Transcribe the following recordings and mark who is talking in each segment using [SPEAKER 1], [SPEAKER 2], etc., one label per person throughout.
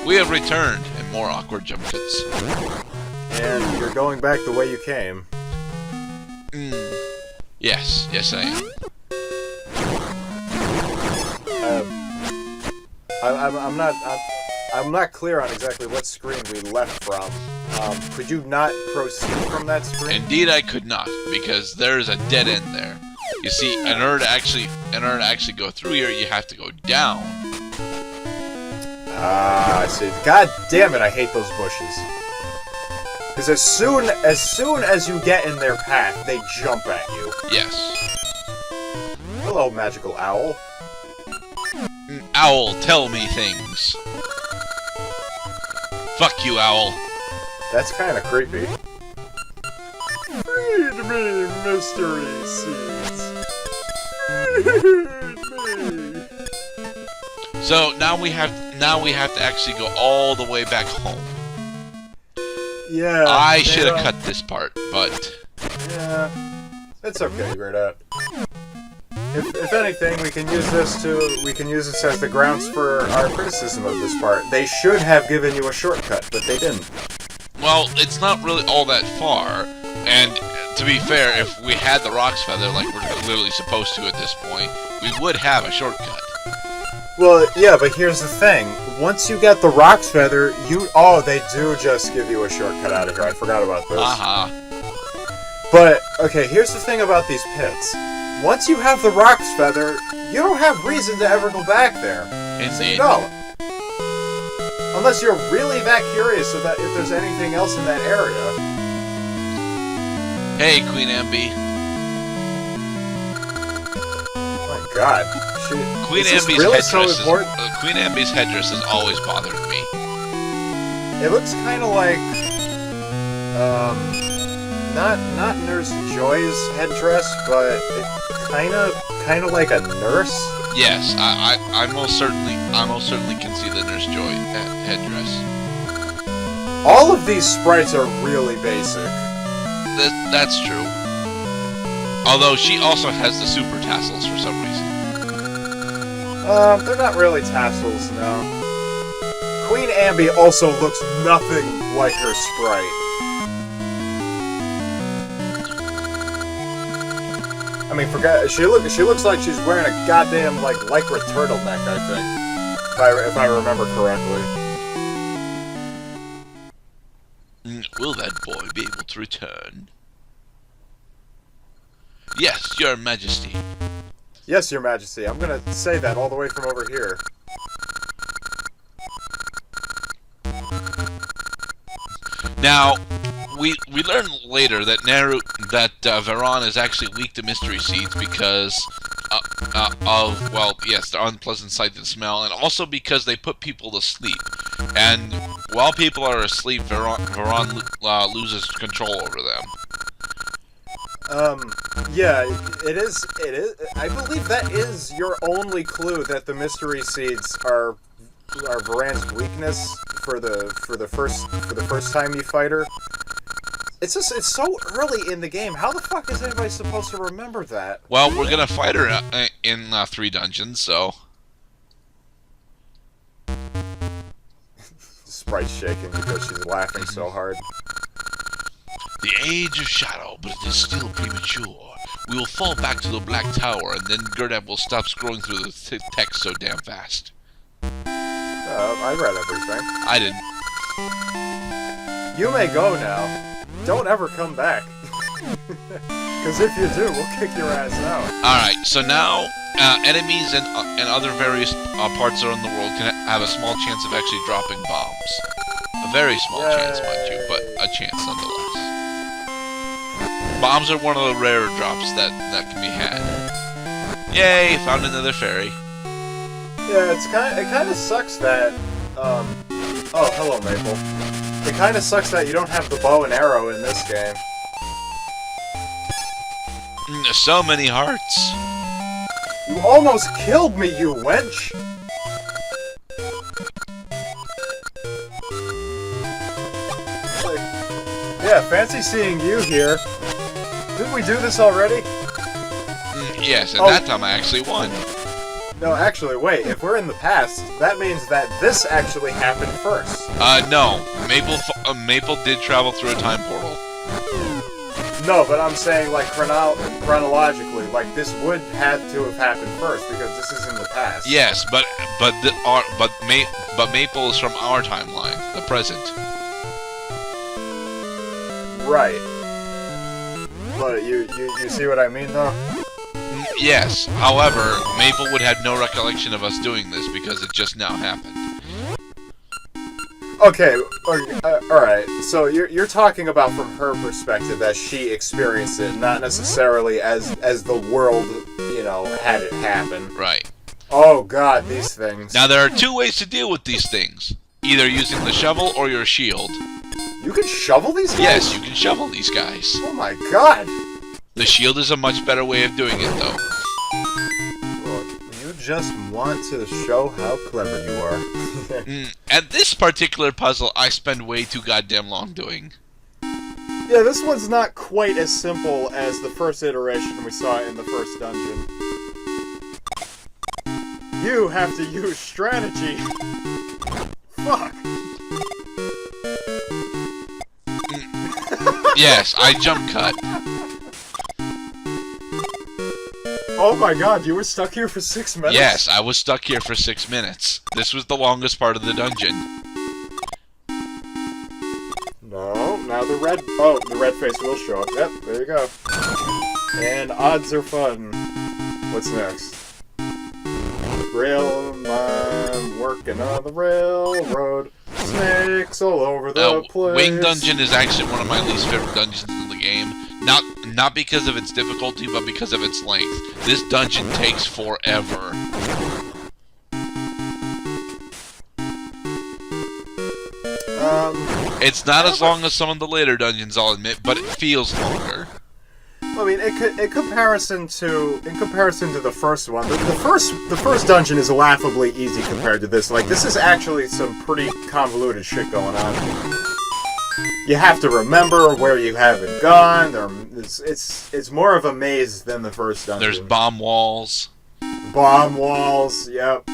[SPEAKER 1] We have returned, and more awkward jump cuts.
[SPEAKER 2] And you're going back the way you came.
[SPEAKER 1] Yes, yes I am.
[SPEAKER 2] I'm not clear on exactly what screen we left from. Could you not proceed from that screen?
[SPEAKER 1] Indeed, I could not, because there's a dead end there. You see, in order to actually go through here, you have to go down.
[SPEAKER 2] Ah, I see. God damn it! I hate those bushes. Because as soon as you get in their path, they jump at you.
[SPEAKER 1] Yes.
[SPEAKER 2] Hello, magical owl.
[SPEAKER 1] Owl, tell me things. Fuck you, owl.
[SPEAKER 2] That's kind of creepy. Feed me, mystery seeds. Feed me.
[SPEAKER 1] So now we have to actually go all the way back home.
[SPEAKER 2] Yeah.
[SPEAKER 1] I should have cut this part, but
[SPEAKER 2] yeah, it's okay, Gradot. If anything, we can use this as the grounds for our criticism of this part. They should have given you a shortcut, but they didn't.
[SPEAKER 1] well, it's not really all that far. And to be fair, if we had the Roc's Feather like we're literally supposed to at this point, we would have a shortcut.
[SPEAKER 2] Well, yeah, but here's the thing. Once you get the Roc's Feather, they do just give you a shortcut out of here. I forgot about this. But, okay, here's the thing about these pits. Once you have the Roc's Feather, you don't have reason to ever go back there.
[SPEAKER 1] Indeed.
[SPEAKER 2] So you don't. Unless you're really that curious about if there's anything else in that area.
[SPEAKER 1] Hey, Queen Ambi.
[SPEAKER 2] Oh my god.
[SPEAKER 1] Queen Ambi's headdress has always bothered me.
[SPEAKER 2] It looks kind of like, not Nurse Joy's headdress, but it kind of like a nurse.
[SPEAKER 1] Yes, I most certainly can see the Nurse Joy headdress.
[SPEAKER 2] All of these sprites are really basic.
[SPEAKER 1] That's true. Although she also has the super tassels for some reason.
[SPEAKER 2] They're not really tassels, no. Queen Ambi also looks nothing like her sprite. I mean, she looks like she's wearing a goddamn, lycra turtleneck, I think. If I remember correctly.
[SPEAKER 1] Will that boy be able to return? Yes, Your Majesty.
[SPEAKER 2] Yes, Your Majesty. I'm gonna say that all the way from over here.
[SPEAKER 1] Now, we learn later that Veron is actually weak to mystery seeds because the unpleasant sight and smell, and also because they put people to sleep. And while people are asleep, Veron loses control over them.
[SPEAKER 2] Yeah, it is. I believe that is your only clue that the mystery seeds are Varan's weakness for the first time you fight her. It's so early in the game. How the fuck is anybody supposed to remember that?
[SPEAKER 1] Well, we're gonna fight her in 3 dungeons, so.
[SPEAKER 2] Sprite's shaking because she's laughing so hard.
[SPEAKER 1] The Age of Shadow, but it is still premature. We will fall back to the Black Tower, and then Gerdap will stop scrolling through the text so damn fast.
[SPEAKER 2] I read everything.
[SPEAKER 1] I didn't.
[SPEAKER 2] You may go now. Don't ever come back. Because if you do, we'll kick your ass out.
[SPEAKER 1] Alright, so now enemies and other various parts around the world can have a small chance of actually dropping bombs. A very small chance, mind you, but a chance nonetheless. Bombs are one of the rarer drops that can be had. Yay! Found another fairy.
[SPEAKER 2] Yeah, it kind of sucks that. Oh, hello, Maple. It kind of sucks that you don't have the bow and arrow in this game.
[SPEAKER 1] So many hearts.
[SPEAKER 2] You almost killed me, you wench! Yeah, fancy seeing you here. Didn't we do this already?
[SPEAKER 1] Yes, and that time I actually won.
[SPEAKER 2] No, actually, wait. If we're in the past, that means that this actually happened first.
[SPEAKER 1] No. Maple did travel through a time portal.
[SPEAKER 2] No, but I'm saying, like, chronologically, like, this would have to have happened first, because this is in the past.
[SPEAKER 1] Yes, but Maple is from our timeline, the present.
[SPEAKER 2] Right. But you see what I mean, though?
[SPEAKER 1] Yes. However, Maple would have no recollection of us doing this because it just now happened.
[SPEAKER 2] Okay, alright. So you're talking about from her perspective as she experienced it, not necessarily as the world, had it happen.
[SPEAKER 1] Right.
[SPEAKER 2] Oh god, these things.
[SPEAKER 1] Now there are two ways to deal with these things. Either using the shovel or your shield.
[SPEAKER 2] You can shovel these guys?
[SPEAKER 1] Yes, you can shovel these guys.
[SPEAKER 2] Oh my god!
[SPEAKER 1] The shield is a much better way of doing it, though.
[SPEAKER 2] Well, you just want to show how clever you are.
[SPEAKER 1] And this particular puzzle, I spend way too goddamn long doing.
[SPEAKER 2] Yeah, this one's not quite as simple as the first iteration we saw in the first dungeon. You have to use strategy. Fuck.
[SPEAKER 1] Yes, I jump cut.
[SPEAKER 2] Oh my god, you were stuck here for 6 minutes?
[SPEAKER 1] Yes, I was stuck here for 6 minutes. This was the longest part of the dungeon.
[SPEAKER 2] No, now the red face will show up. Yep, there you go. And odds are fun. What's next? I'm working on the railroad. Snakes all over the place.
[SPEAKER 1] Wing Dungeon is actually one of my least favorite dungeons in the game. Not because of its difficulty, but because of its length. This dungeon takes forever. It's not as long as some of the later dungeons, I'll admit, but it feels longer.
[SPEAKER 2] I mean, in comparison to the first one, the first dungeon is laughably easy compared to this. Like, this is actually some pretty convoluted shit going on. You have to remember where you haven't gone. It's more of a maze than the first dungeon.
[SPEAKER 1] There's bomb walls.
[SPEAKER 2] Bomb walls. Yep.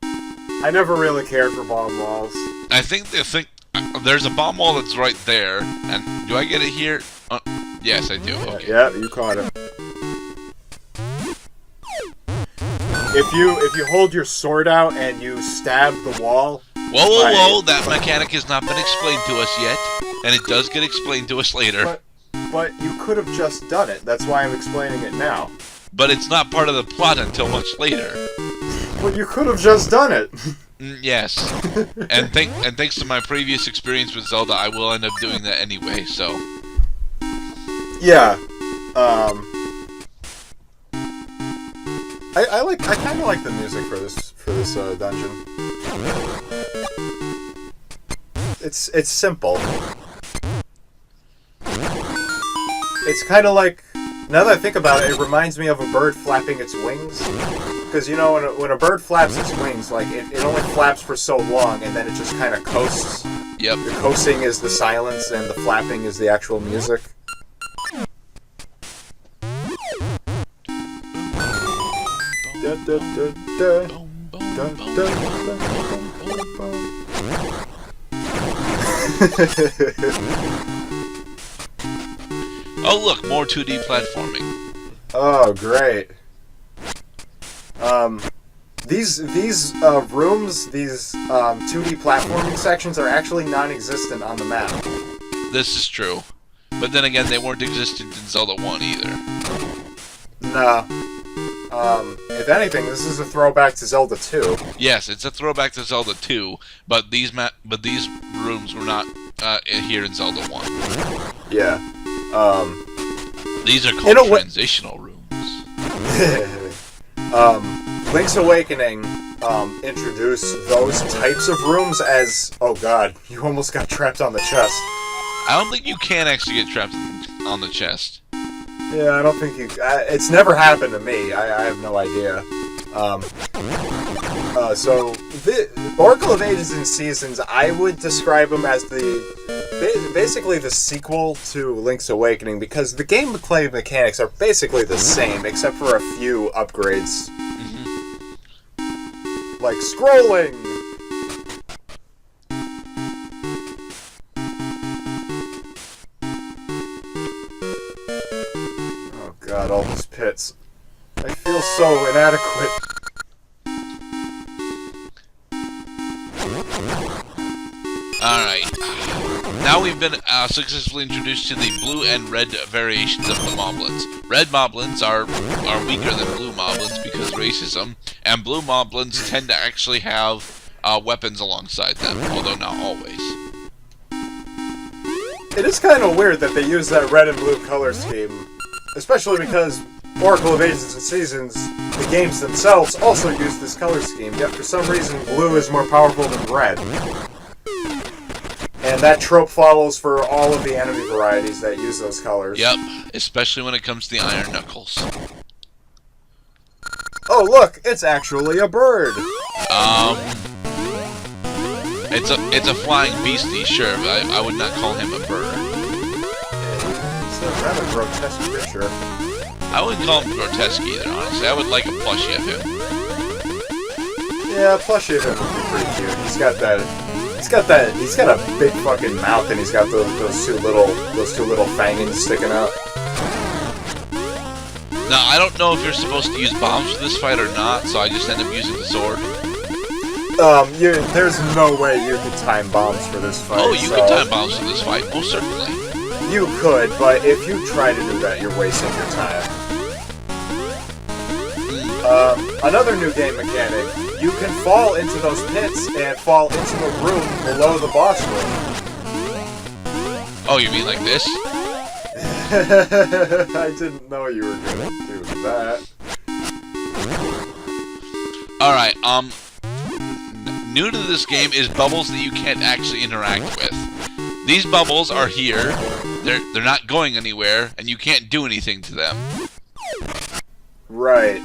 [SPEAKER 2] I never really cared for bomb walls.
[SPEAKER 1] I think there's a bomb wall that's right there. And do I get it here? Yes, I do. Okay.
[SPEAKER 2] Yeah, you caught it. If you hold your sword out and you stab the wall.
[SPEAKER 1] Whoa! That mechanic has not been explained to us yet, and it does get explained to us later.
[SPEAKER 2] But you could have just done it. That's why I'm explaining it now.
[SPEAKER 1] But it's not part of the plot until much later.
[SPEAKER 2] Well, you could have just done it.
[SPEAKER 1] Yes. and thanks to my previous experience with Zelda, I will end up doing that anyway. So.
[SPEAKER 2] Yeah. I kind of like the music for this dungeon. It's simple. It's kind of like, now that I think about it, it reminds me of a bird flapping its wings. Because, when a bird flaps its wings, like, it only flaps for so long, and then it just kind of coasts.
[SPEAKER 1] Yep.
[SPEAKER 2] The coasting is the silence, and the flapping is the actual music.
[SPEAKER 1] Oh look, more 2D platforming.
[SPEAKER 2] Oh great. These rooms, these 2D platforming sections are actually non-existent on the map.
[SPEAKER 1] This is true. But then again, they weren't existent in Zelda 1 either.
[SPEAKER 2] No. If anything, this is a throwback to Zelda 2.
[SPEAKER 1] Yes, it's a throwback to Zelda 2, but these rooms were not here in Zelda 1.
[SPEAKER 2] Yeah.
[SPEAKER 1] These are called transitional rooms.
[SPEAKER 2] Link's Awakening introduced those types of rooms as... Oh god, you almost got trapped on the chest.
[SPEAKER 1] I don't think you can actually get trapped on the chest.
[SPEAKER 2] Yeah, I don't think you... it's never happened to me. I have no idea. So, the Oracle of Ages and Seasons, I would describe them as basically the sequel to Link's Awakening, because the gameplay mechanics are basically the same, except for a few upgrades. Like scrolling! Oh god, all these pits. I feel so inadequate.
[SPEAKER 1] Alright. Now we've been successfully introduced to the blue and red variations of the moblins. Red moblins are weaker than blue moblins because of racism, and blue moblins tend to actually have weapons alongside them, although not always.
[SPEAKER 2] It is kind of weird that they use that red and blue color scheme, especially because Oracle of Ages and Seasons, the games themselves, also use this color scheme, yet for some reason blue is more powerful than red. And that trope follows for all of the enemy varieties that use those colors.
[SPEAKER 1] Yep, especially when it comes to the Iron Knuckles.
[SPEAKER 2] Oh look, it's actually a bird!
[SPEAKER 1] It's a flying beastie, sure, but I would not call him a bird.
[SPEAKER 2] It's a rather grotesque creature.
[SPEAKER 1] I wouldn't call him grotesque either, honestly. I would like a plushie of him.
[SPEAKER 2] Yeah, a plushie of him would be pretty cute. He's got a big fucking mouth, and he's got those two little fangings sticking out.
[SPEAKER 1] Now, I don't know if you're supposed to use bombs for this fight or not, so I just end up using the sword.
[SPEAKER 2] There's no way you could time bombs for this fight.
[SPEAKER 1] Oh, you could time bombs for this fight, most certainly.
[SPEAKER 2] You could, but if you try to do that, you're wasting your time. Another new game mechanic. You can fall into those pits and fall into a room below the boss room.
[SPEAKER 1] Oh, you mean like this?
[SPEAKER 2] I didn't know you were gonna do that.
[SPEAKER 1] Alright, new to this game is bubbles that you can't actually interact with. These bubbles are here, they're not going anywhere, and you can't do anything to them.
[SPEAKER 2] Right.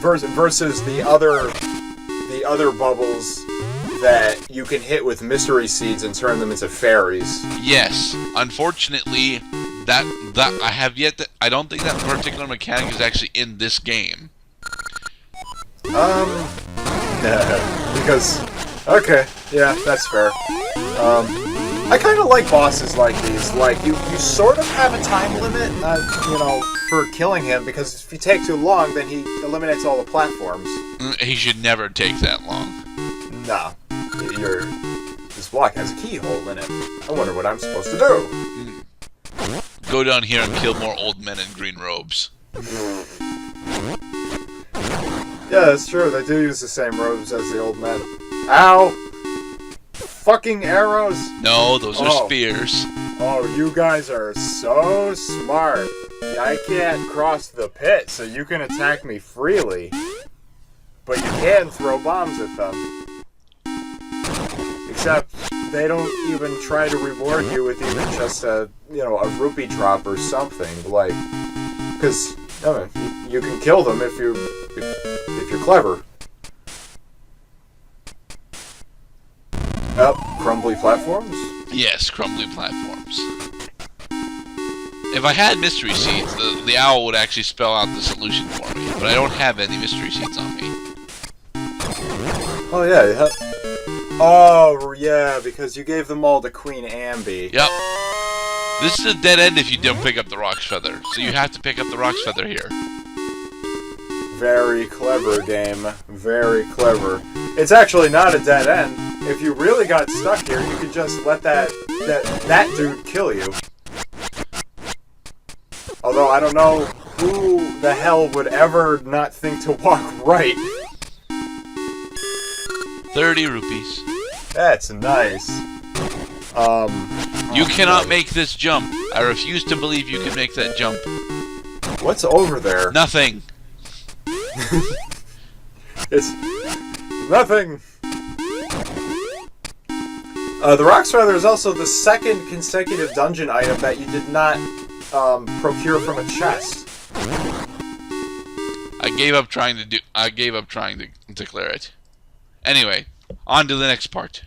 [SPEAKER 2] Versus the other bubbles that you can hit with mystery seeds and turn them into fairies.
[SPEAKER 1] Yes, unfortunately, I don't think that particular mechanic is actually in this game.
[SPEAKER 2] Because, okay, yeah, that's fair. I kind of like bosses like these. Like, you sort of have a time limit, for killing him, because if you take too long, then he eliminates all the platforms.
[SPEAKER 1] He should never take that long.
[SPEAKER 2] Nah. This block has a keyhole in it. I wonder what I'm supposed to do.
[SPEAKER 1] Go down here and kill more old men in green robes.
[SPEAKER 2] Yeah, that's true. They do use the same robes as the old men. Ow! Fucking arrows!
[SPEAKER 1] No, those are spears.
[SPEAKER 2] Oh, you guys are so smart. I can't cross the pit, so you can attack me freely. But you can throw bombs at them. Except, they don't even try to reward you with even just a rupee drop or something. Like, because, you can kill them if you're clever. Crumbly platforms?
[SPEAKER 1] Yes, crumbly platforms. If I had mystery seeds, the owl would actually spell out the solution for me, but I don't have any mystery seeds on me.
[SPEAKER 2] Oh yeah, oh yeah, because you gave them all to Queen Ambi.
[SPEAKER 1] Yep. This is a dead end if you don't pick up the Rock's Feather, so you have to pick up the Rock's Feather here.
[SPEAKER 2] Very clever game. Very clever. It's actually not a dead end. If you really got stuck here, you could just let that dude kill you. Although I don't know who the hell would ever not think to walk right.
[SPEAKER 1] 30 rupees.
[SPEAKER 2] That's nice.
[SPEAKER 1] You cannot make this jump. I refuse to believe you can make that jump.
[SPEAKER 2] What's over there?
[SPEAKER 1] Nothing.
[SPEAKER 2] It's nothing. The Rock's Feather is also the second consecutive dungeon item that you did not procure from a chest.
[SPEAKER 1] I gave up trying to clear it. Anyway, on to the next part.